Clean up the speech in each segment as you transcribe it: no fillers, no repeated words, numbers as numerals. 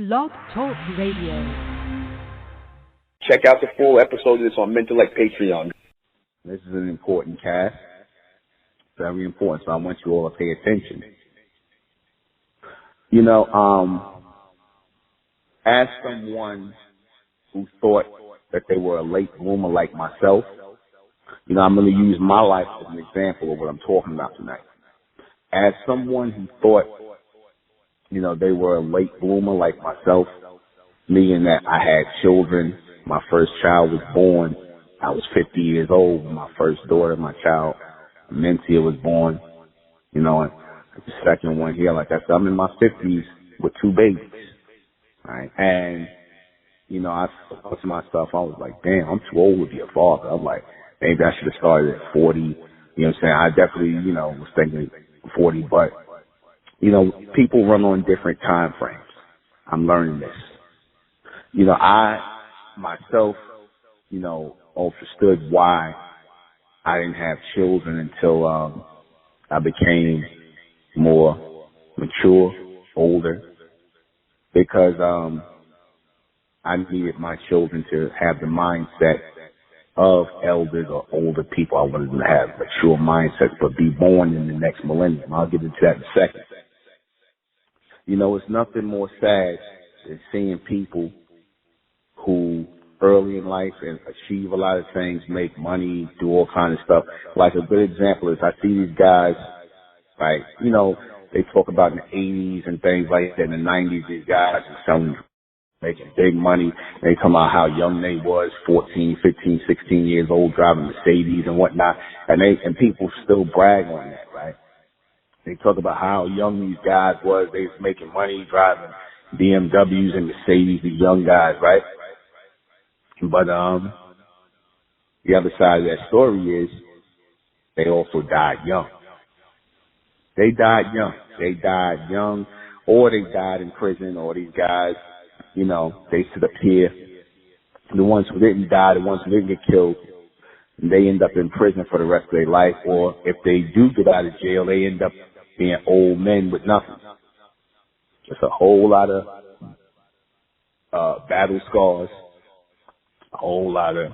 Blog Talk Radio. Check out the full episode of this on MENTELLECT Patreon. This is an important cast. Very important, so I want you all to pay attention. You know, as someone who thought that they were a late bloomer like myself, you know, I'm going to use my life as an example of what I'm talking about tonight. As someone who thought, you know, they were a late bloomer like myself, meaning that I had children. My first child was born. I was 50 years old when my first daughter, my child, Mentia, was born. You know, and the second one here, like I said, I'm in my 50s with 2 babies. Right? And, you know, I thought to myself, I was like, damn, I'm too old to be a father. I'm like, maybe I should have started at 40. You know what I'm saying? I definitely, you know, was thinking 40, but, you know, people run on different time frames. I'm learning this. You know, I myself, you know, understood why I didn't have children until I became more mature, older, because I needed my children to have the mindset of elders or older people. I wanted them to have mature mindsets, but be born in the next millennium. I'll get into that in a second. You know, it's nothing more sad than seeing people who early in life and achieve a lot of things, make money, do all kinds of stuff. Like a good example is I see these guys, right, you know, they talk about in the 80s and things like that. In the 90s, these guys are selling, making big money. They talk about how young they was, 14, 15, 16 years old, driving Mercedes and whatnot. And people still brag on that, right? They talk about how young these guys was. They was making money, driving BMWs and Mercedes, these young guys, right? But the other side of that story is they also died young. They died young. They died young, or they died in prison, or these guys, you know, they sit up here. The ones who didn't die, the ones who didn't get killed, they end up in prison for the rest of their life, or if they do get out of jail, they end up being old men with nothing. Just a whole lot of battle scars, a whole lot of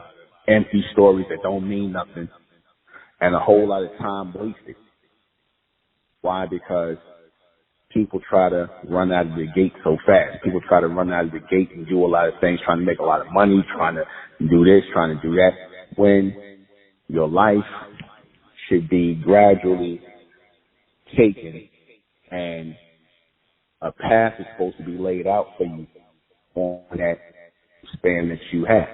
empty stories that don't mean nothing, and a whole lot of time wasted. Why? Because people try to run out of the gate so fast. People try to run out of the gate and do a lot of things, trying to make a lot of money, trying to do this, trying to do that, when your life should be gradually taken and a path is supposed to be laid out for you on that span that you have.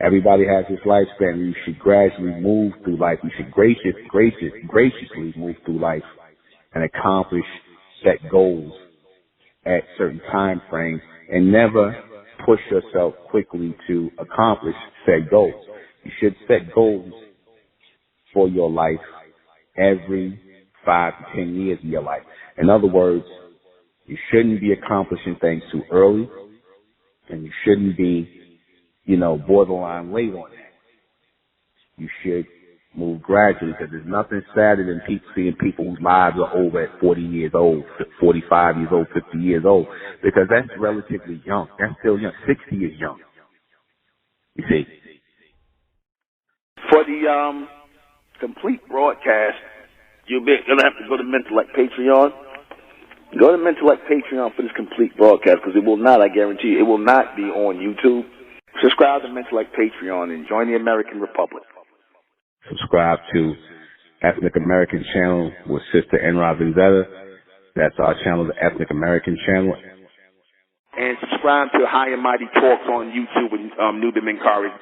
Everybody has this lifespan. You should gradually move through life. You should graciously move through life and accomplish set goals at certain time frames and never push yourself quickly to accomplish set goals. You should set goals for your life every 5 to 10 years of your life. In other words, you shouldn't be accomplishing things too early, and you shouldn't be, you know, borderline late on that. You should move gradually, because there's nothing sadder than seeing people whose lives are over at 40 years old, 45 years old, 50 years old, because that's relatively young. That's still young. 60 is young. You see? For the complete broadcast, you're going to have to go to MENTELLECT Patreon. Go to MENTELLECT Patreon for this complete broadcast, because it will not, I guarantee you, it will not be on YouTube. Subscribe to MENTELLECT Patreon and join the American Republic. Subscribe to Ethnic American Channel with Sister Enra Venzetta. That's our channel, the Ethnic American Channel. And subscribe to High and Mighty Talks on YouTube with NUBEN MENKARAYZZ.